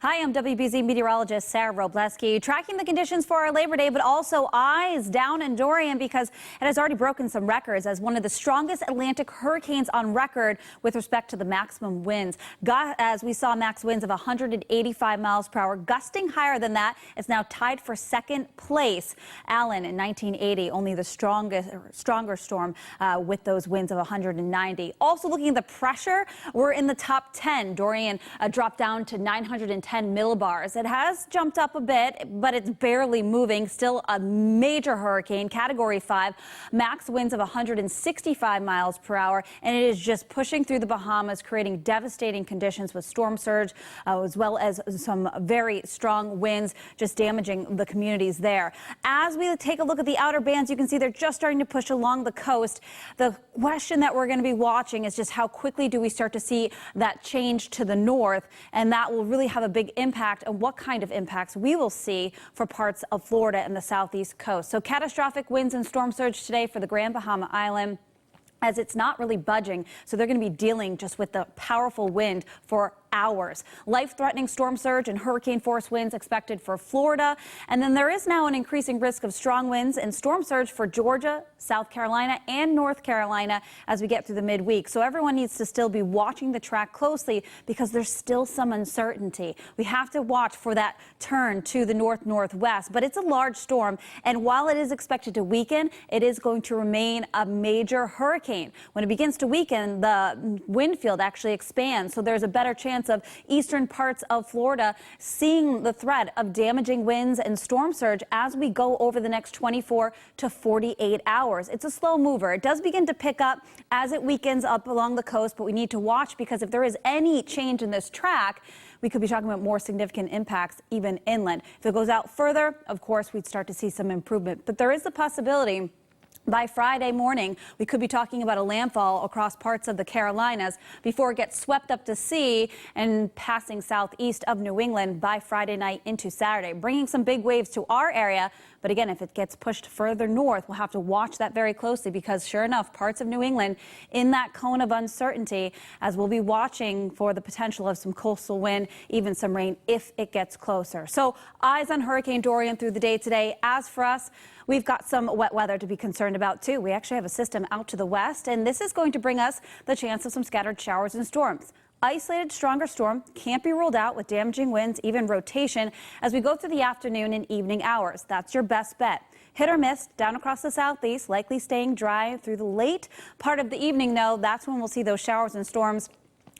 Hi, I'm WBZ meteorologist Sarah Wroblewski, tracking the conditions for our Labor Day, but also eyes down in Dorian because it has already broken some records as one of the strongest Atlantic hurricanes on record with respect to the maximum winds. As we saw max winds of 185 miles per hour, gusting higher than that. It's now tied for second place. Allen in 1980, only the stronger storm with those winds of 190. Also looking at the pressure, we're in the top 10. Dorian dropped down to 910 millibars. It has jumped up a bit, but it's barely moving. Still a major hurricane, Category 5, max winds of 165 miles per hour, and it is just pushing through the Bahamas, creating devastating conditions with storm surge, as well as some very strong winds, just damaging the communities there. As we take a look at the outer bands, you can see they're just starting to push along the coast. The question that we're going to be watching is just how quickly do we start to see that change to the north, and that will really have a big impact on what kind of impacts we will see for parts of Florida and the southeast coast. So catastrophic winds and storm surge today for the Grand Bahama Island, as it's not really budging. So they're going to be dealing just with the powerful wind for hours. Life-threatening storm surge and hurricane force winds expected for Florida. And then there is now an increasing risk of strong winds and storm surge for Georgia, South Carolina, and North Carolina as we get through the midweek. So everyone needs to still be watching the track closely because there's still some uncertainty. We have to watch for that turn to the north-northwest, but it's a large storm. And while it is expected to weaken, it is going to remain a major hurricane. When it begins to weaken, the wind field actually expands. So there's a better chance of eastern parts of Florida seeing the threat of damaging winds and storm surge as we go over the next 24 to 48 hours. It's a slow mover. It does begin to pick up as it weakens up along the coast, but we need to watch because if there is any change in this track, we could be talking about more significant impacts even inland. If it goes out further, of course, we'd start to see some improvement, but there is the possibility by Friday morning, we could be talking about a landfall across parts of the Carolinas before it gets swept up to sea and passing southeast of New England by Friday night into Saturday, bringing some big waves to our area. But again, if it gets pushed further north, we'll have to watch that very closely because sure enough, parts of New England in that cone of uncertainty as we'll be watching for the potential of some coastal wind, even some rain if it gets closer. So eyes on Hurricane Dorian through the day today. As for us, we've got some wet weather to be concerned about, too. We actually have a system out to the west, and this is going to bring us the chance of some scattered showers and storms. Isolated stronger storm can't be ruled out with damaging winds, even rotation, as we go through the afternoon and evening hours. That's your best bet. Hit or miss down across the southeast, likely staying dry through the late part of the evening, though. That's when we'll see those showers and storms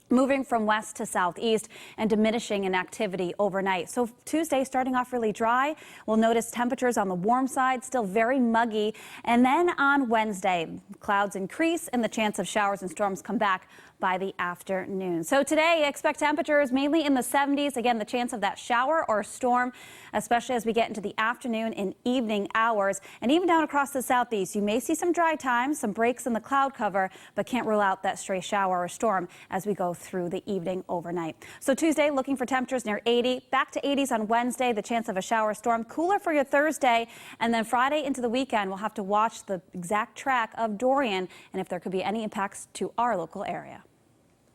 moving from west to southeast and diminishing in activity overnight. So Tuesday starting off really dry. We'll notice temperatures on the warm side, still very muggy. And then on Wednesday, clouds increase and the chance of showers and storms come back by the afternoon. So today, expect temperatures mainly in the 70s. Again, the chance of that shower or storm, especially as we get into the afternoon and evening hours. And even down across the southeast, you may see some dry times, some breaks in the cloud cover, but can't rule out that stray shower or storm as we go through the evening overnight. So Tuesday, looking for temperatures near 80, back to 80s on Wednesday, the chance of a shower or storm, cooler for your Thursday, and then Friday into the weekend, we'll have to watch the exact track of Dorian and if there could be any impacts to our local area.